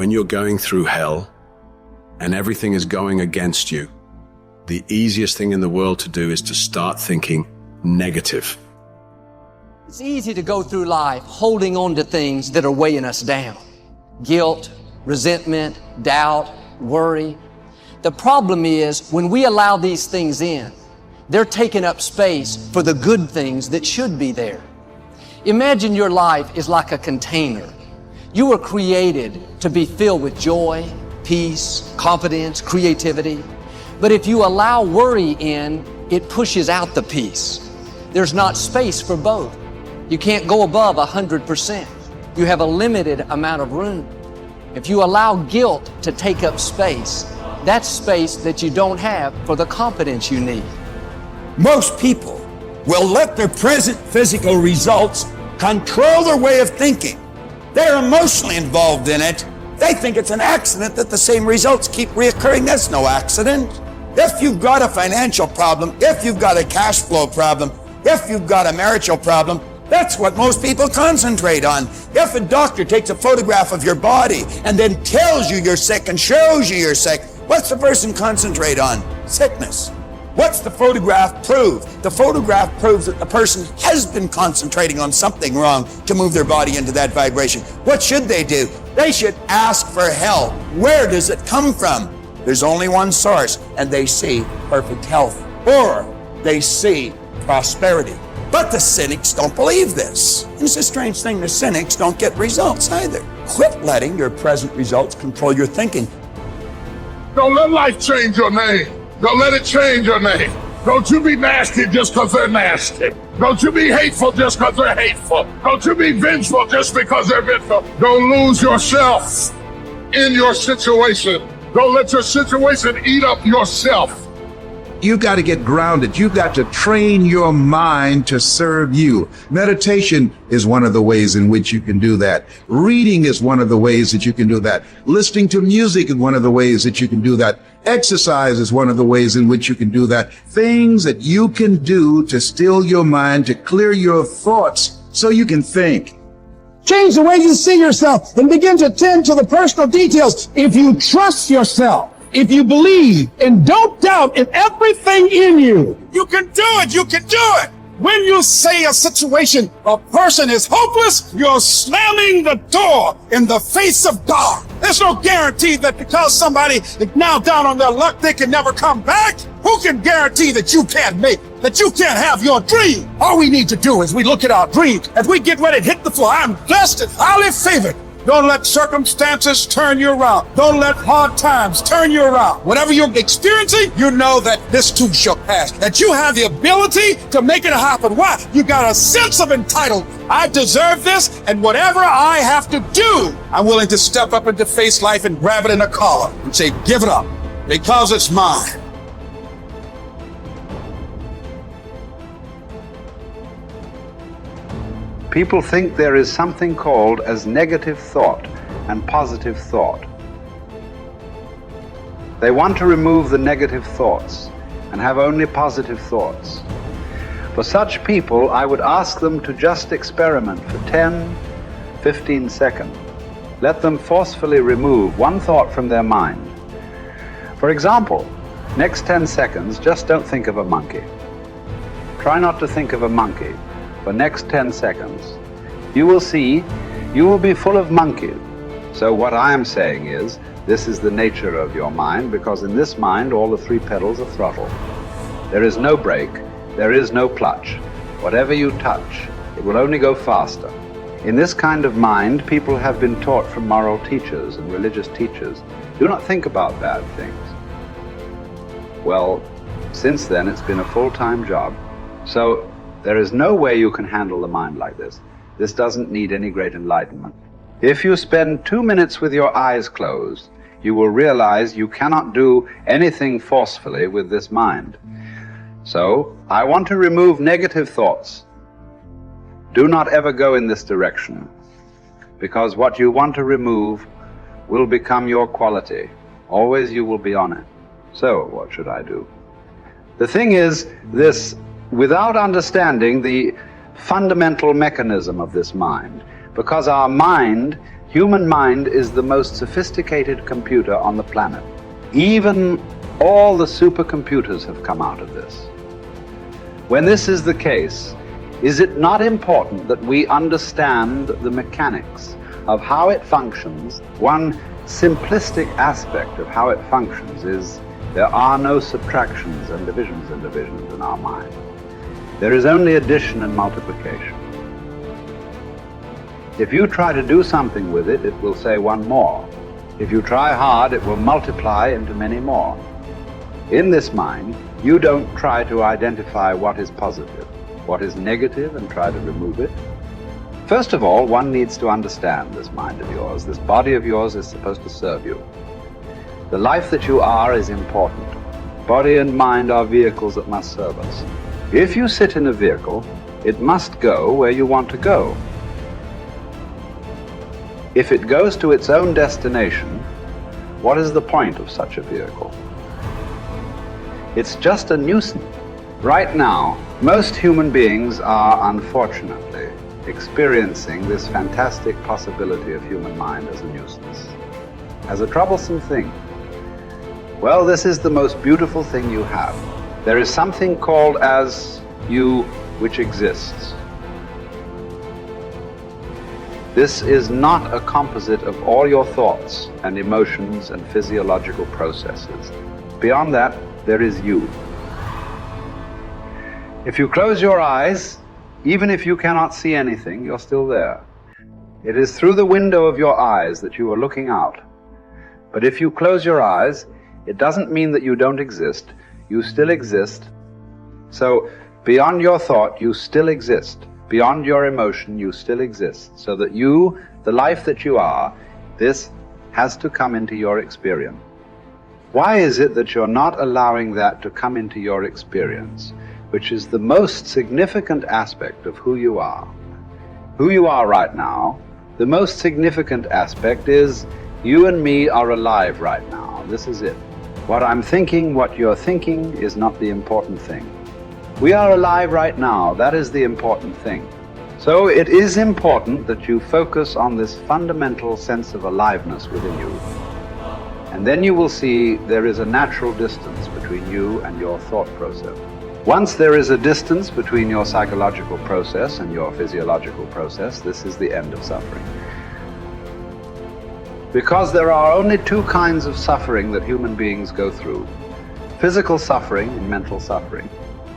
When you're going through hell and everything is going against you, the easiest thing in the world to do is to start thinking negative. It's easy to go through life holding on to things that are weighing us down. Guilt, resentment, doubt, worry. The problem is when we allow these things in, they're taking up space for the good things that should be there. Imagine your life is like a container. You were created to be filled with joy, peace, confidence, creativity. But if you allow worry in, it pushes out the peace. There's not space for both. You can't go above 100%. You have a limited amount of room. If you allow guilt to take up space, that's space that you don't have for the confidence you need. Most people will let their present physical results control their way of thinking. They're emotionally involved in it. They think it's an accident that the same results keep reoccurring. That's no accident. If you've got a financial problem, if you've got a cash flow problem, if you've got a marital problem, that's what most people concentrate on. If a doctor takes a photograph of your body and then tells you you're sick and shows you you're sick, what's the person concentrate on? Sickness. What's the photograph prove? The photograph proves that the person has been concentrating on something wrong to move their body into that vibration. What should they do? They should ask for help. Where does it come from? There's only one source, and they see perfect health, or they see prosperity. But the cynics don't believe this. And it's a strange thing, the cynics don't get results either. Quit letting your present results control your thinking. Don't let life change your name. Don't let it change your name. Don't you be nasty just because they're nasty. Don't you be hateful just because they're hateful. Don't you be vengeful just because they're vengeful. Don't lose yourself in your situation. Don't let your situation eat up yourself. You've got to get grounded. You've got to train your mind to serve you. Meditation is one of the ways in which you can do that. Reading is one of the ways that you can do that. Listening to music is one of the ways that you can do that. Exercise is one of the ways in which you can do that. Things that you can do to still your mind, to clear your thoughts so you can think. Change the way you see yourself and begin to tend to the personal details. If you trust yourself, if you believe and don't doubt in everything in you, you can do it. You can do it. When you say a situation, a person is hopeless, you're slamming the door in the face of God. There's no guarantee that because somebody is now down on their luck, they can never come back. Who can guarantee that you can't make, that you can't have your dream? All we need to do is we look at our dreams. As we get ready to hit the floor, I'm blessed and highly favored. Don't let circumstances turn you around. Don't let hard times turn you around. Whatever you're experiencing, you know that this too shall pass. That you have the ability to make it happen. Why? You got a sense of entitlement. I deserve this, and whatever I have to do, I'm willing to step up and to face life and grab it in a collar and say, give it up, because it's mine. People think there is something called as negative thought and positive thought. They want to remove the negative thoughts and have only positive thoughts. For such people, I would ask them to just experiment for 10, 15 seconds. Let them forcefully remove one thought from their mind. For example, next 10 seconds, just don't think of a monkey. Try not to think of a monkey. For next 10 seconds, you will see you will be full of monkeys. So what I am saying is, this is the nature of your mind, because in this mind all the three pedals are throttle. There is no brake, there is no clutch. Whatever you touch, it will only go faster. In this kind of mind, people have been taught from moral teachers and religious teachers, do not think about bad things. Well, since then it's been a full-time job. So there is no way you can handle the mind like this. This doesn't need any great enlightenment. If you spend 2 minutes with your eyes closed, you will realize you cannot do anything forcefully with this mind. So, I want to remove negative thoughts. Do not ever go in this direction, because what you want to remove will become your quality. Always you will be on it. So, what should I do? The thing is this: without understanding the fundamental mechanism of this mind, because our mind Human mind is the most sophisticated computer on the planet. Even all the supercomputers have come out of this. When this is the case, is it not important that we understand the mechanics of how it functions? One simplistic aspect of how it functions is there are no subtractions and divisions in our mind. There is only addition and multiplication. If you try to do something with it, it will say one more. If you try hard, it will multiply into many more. In this mind, you don't try to identify what is positive, what is negative, and try to remove it. First of all, one needs to understand this mind of yours. This body of yours is supposed to serve you. The life that you are is important. Body and mind are vehicles that must serve us. If you sit in a vehicle, it must go where you want to go. If it goes to its own destination, what is the point of such a vehicle? It's just a nuisance. Right now, most human beings are unfortunately experiencing this fantastic possibility of human mind as a nuisance, as a troublesome thing. Well, this is the most beautiful thing you have. There is something called as you which exists. This is not a composite of all your thoughts and emotions and physiological processes. Beyond that, there is you. If you close your eyes, even if you cannot see anything, you're still there. It is through the window of your eyes that you are looking out. But if you close your eyes, it doesn't mean that you don't exist. You still exist. So beyond your thought, you still exist. Beyond your emotion, you still exist. So that you, the life that you are, this has to come into your experience. Why is it that you're not allowing that to come into your experience, which is the most significant aspect of who you are? Who you are right now, the most significant aspect is you and me are alive right now. This is it. What I'm thinking, what you're thinking is not the important thing. We are alive right now. That is the important thing. So it is important that you focus on this fundamental sense of aliveness within you. And then you will see there is a natural distance between you and your thought process. Once there is a distance between your psychological process and your physiological process, this is the end of suffering. Because there are only two kinds of suffering that human beings go through: physical suffering and mental suffering.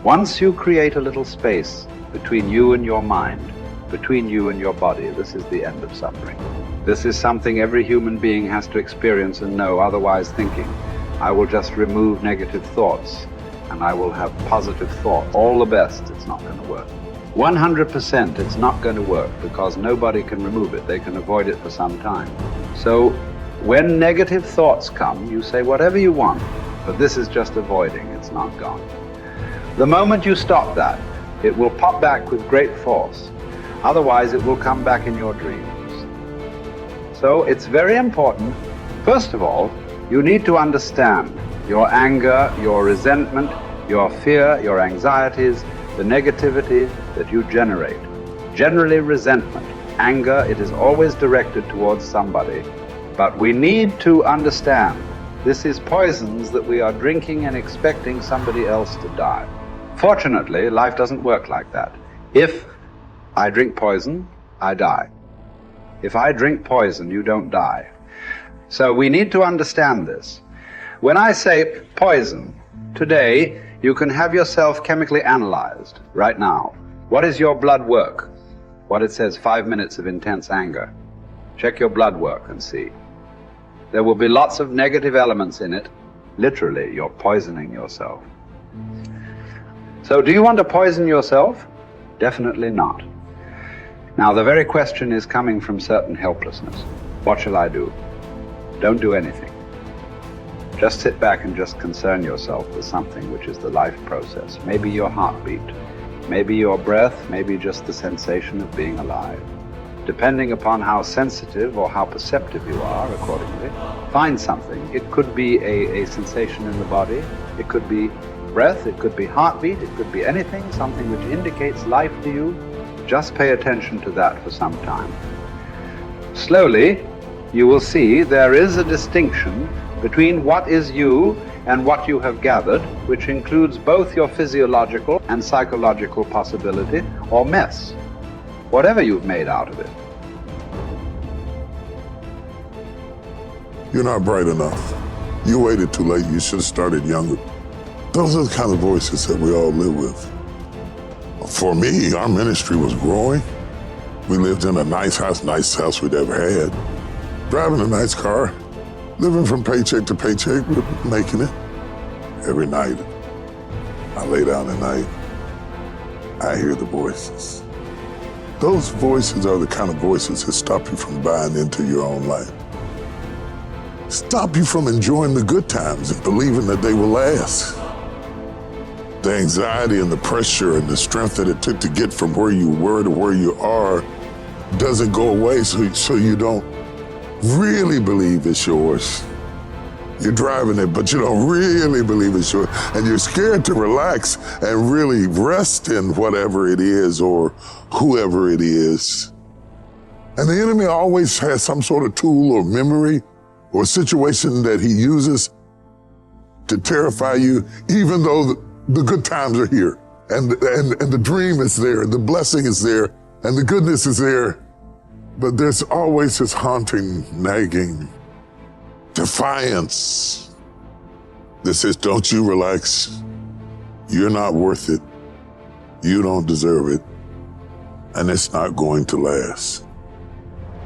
Once you create a little space between you and your mind, between you and your body, this is the end of suffering. This is something every human being has to experience and know, otherwise thinking, I will just remove negative thoughts and I will have positive thoughts. All the best, it's not going to work. 100% it's not going to work, because nobody can remove it. They can avoid it for some time. So when negative thoughts come, you say whatever you want, but this is just avoiding, it's not gone. The moment you stop that, it will pop back with great force. Otherwise, it will come back in your dreams. So it's very important, first of all, you need to understand your anger, your resentment, your fear, your anxieties, the negativity that you generate. Generally resentment, anger, it is always directed towards somebody. But we need to understand this is poisons that we are drinking and expecting somebody else to die. Fortunately, life doesn't work like that. If I drink poison, I die. If I drink poison, you don't die. So we need to understand this. When I say poison, today you can have yourself chemically analyzed right now. What is your blood work? What it says, 5 minutes of intense anger. Check your blood work and see. There will be lots of negative elements in it. Literally, you're poisoning yourself. So do you want to poison yourself? Definitely not. Now the very question is coming from certain helplessness. What shall I do? Don't do anything. Just sit back and just concern yourself with something which is the life process. Maybe your heartbeat, maybe your breath, maybe just the sensation of being alive. Depending upon how sensitive or how perceptive you are, accordingly, find something. It could be a sensation in the body, it could be breath, it could be heartbeat, it could be anything, something which indicates life to you. Just pay attention to that for some time. Slowly, you will see there is a distinction between what is you and what you have gathered, which includes both your physiological and psychological possibility or mess, whatever you've made out of it. You're not bright enough. You waited too late. You should have started younger. Those are the kind of voices that we all live with. For me, our ministry was growing. We lived in a nicest house we'd ever had. Driving a nice car, living from paycheck to paycheck, but making it. Every night, I lay down at night, I hear the voices. Those voices are the kind of voices that stop you from buying into your own life. Stop you from enjoying the good times and believing that they will last. The anxiety and the pressure and the strength that it took to get from where you were to where you are doesn't go away, so you don't really believe it's yours. You're driving it, but you don't really believe it's yours. And you're scared to relax and really rest in whatever it is or whoever it is. And the enemy always has some sort of tool or memory or situation that he uses to terrify you, even though the good times are here and the dream is there, the blessing is there, and the goodness is there. But there's always this haunting, nagging defiance that says, don't you relax. You're not worth it. You don't deserve it. And it's not going to last.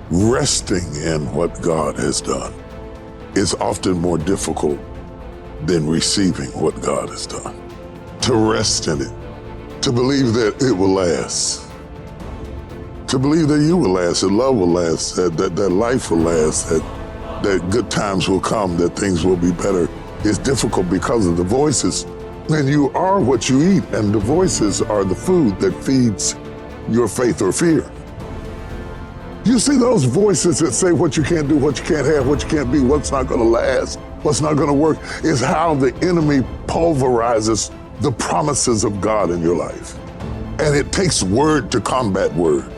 Resting in what God has done is often more difficult than receiving what God has done. To rest in it, to believe that it will last, to believe that you will last, that love will last, that life will last, that good times will come, that things will be better. It's difficult because of the voices. And you are what you eat, and the voices are the food that feeds your faith or fear. You see those voices that say what you can't do, what you can't have, what you can't be, what's not gonna last, what's not gonna work, is how the enemy pulverizes the promises of God in your life. And it takes word to combat word.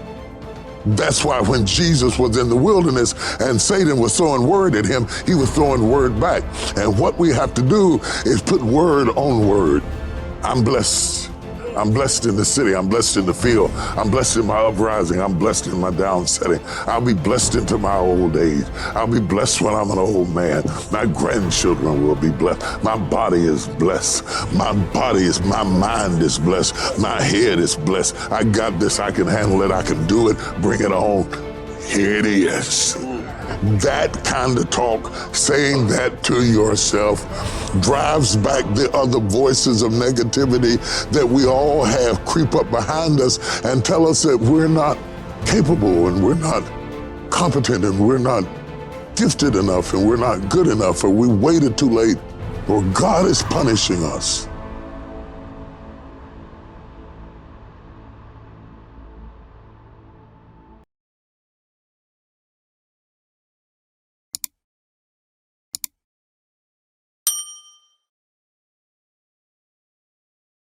That's why when Jesus was in the wilderness and Satan was throwing word at him, he was throwing word back. And what we have to do is put word on word. I'm blessed. I'm blessed in the city. I'm blessed in the field. I'm blessed in my uprising. I'm blessed in my downsetting. I'll be blessed into my old age. I'll be blessed when I'm an old man. My grandchildren will be blessed. My body is blessed. My mind is blessed. My head is blessed. I got this. I can handle it. I can do it. Bring it on. Here it is. That kind of talk, saying that to yourself, drives back the other voices of negativity that we all have creep up behind us and tell us that we're not capable and we're not competent and we're not gifted enough and we're not good enough or we waited too late or God is punishing us.